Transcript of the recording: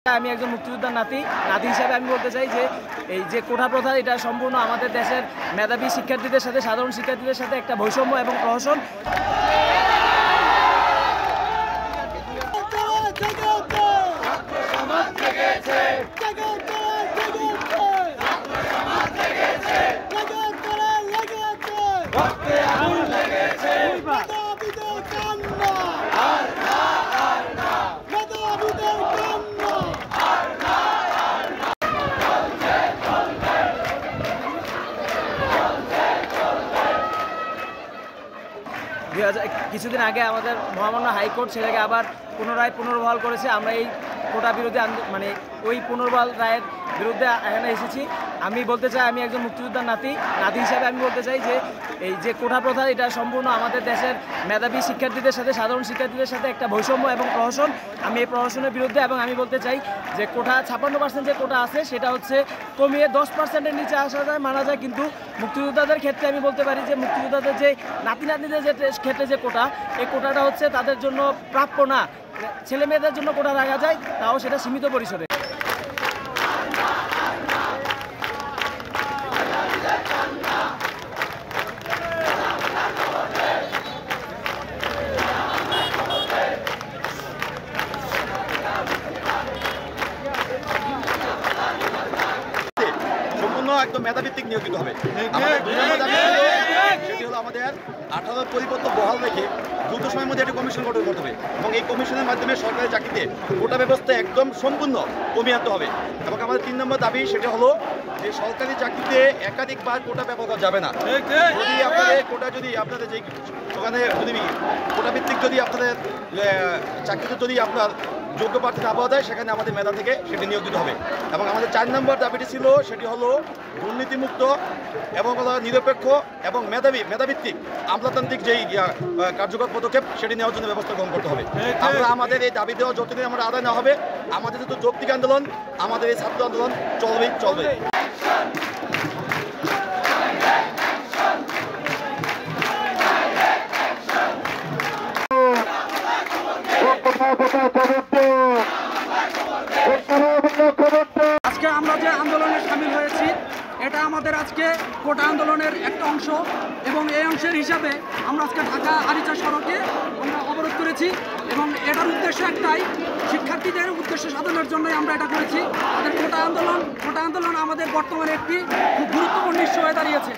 আমি একজন মুক্তিযোদ্ধার নাতি হিসাবে আমি বলতে চাই যে এই যে কোটা প্রথা এটা সম্পূর্ণ আমাদের দেশের মেধাবী শিক্ষার্থীদের সাথে সাধারণ শিক্ষার্থীদের সাথে একটা বৈষম্য এবং প্রহসন। কিছুদিন আগে আমাদের মহামান্য হাইকোর্ট সেটাকে আবার পুনরায় পুনর্বহাল করেছে। আমরা এই কোটা বিরোধী মানে ওই পুনর্বহাল রায়ের বিরুদ্ধে এখানে এসেছি। আমি বলতে চাই আমি একজন মুক্তিযোদ্ধার নাতি হিসাবে আমি বলতে চাই যে এই যে কোটা প্রথা এটা সম্পূর্ণ আমাদের দেশের মেধাবী শিক্ষার্থীদের সাথে সাধারণ শিক্ষার্থীদের সাথে একটা বৈষম্য এবং প্রহসন। আমি এই প্রহসনের বিরুদ্ধে এবং আমি বলতে চাই যে কোটা 56% যে কোটা আছে সেটা হচ্ছে কমিয়ে 10%-এর নিচে আসা যায় মানা যায়, কিন্তু মুক্তিযোদ্ধাদের ক্ষেত্রে আমি বলতে পারি যে মুক্তিযোদ্ধাদের যে নাতিদের যে ক্ষেত্রে যে কোটা এই কোটাটা হচ্ছে তাদের জন্য প্রাপ্য না। ছেলে মেয়েদের জন্য কোটা রাখা যায়, তাও সেটা সীমিত পরিসরে। একদম মেধাভিত্তিক নিয়োজিত হবে। সেটি হলো আমাদের 18 পরিপত্র বহাল রেখে দ্রুত সময়ের মধ্যে একটি কমিশন গঠন করতে হবে এবং এই কমিশনের মাধ্যমে সরকারি চাকরিতে কোটা ব্যবস্থা একদম সম্পূর্ণ কমিয়ে আনতে হবে। এবং আমাদের 3 নম্বর দাবি সেটা হলো যে সরকারি চাকরিতে একাধিকবার কোটা ব্যবহার করা যাবে না। যদি আপনাদের কোটা যদি আপনাদের যে ওখানে যদি কোটা ভিত্তিক যদি আপনাদের চাকরিতে যদি আপনার যোগ্য প্রার্থী না পাওয়া যায় সেখানে আমাদের মেধা থেকে সেটি নিয়োগ দিতে হবে। এবং আমাদের 4 নম্বর দাবিটি ছিল সেটি হলো দুর্নীতিমুক্ত এবং নিরপেক্ষ এবং মেধাভিত্তিক আমলাতান্ত্রিক যেই কার্যকর পদক্ষেপ সেটি নেওয়ার জন্য ব্যবস্থা গ্রহণ করতে হবে। আমরা আমাদের এই দাবি দেওয়া যতদিন আমরা আদায় না হবে আমাদের যেহেতু যৌক্তিক আন্দোলন আমাদের এই ছাত্র আন্দোলন চলবে। আজকে আমরা যে আন্দোলনে সামিল হয়েছি এটা আমাদের আজকে কোটা আন্দোলনের একটা অংশ এবং এই অংশের হিসাবে আমরা আজকে ঢাকা আরিচা সড়কে আমরা অবরোধ করেছি এবং এটার উদ্দেশ্য একটাই, শিক্ষার্থীদের উদ্দেশ্য সাধনের জন্যই আমরা এটা করেছি। আমাদের কোটা আন্দোলন আমাদের বর্তমানে একটি খুব গুরুত্বপূর্ণ ইস্যু হয়ে দাঁড়িয়েছে।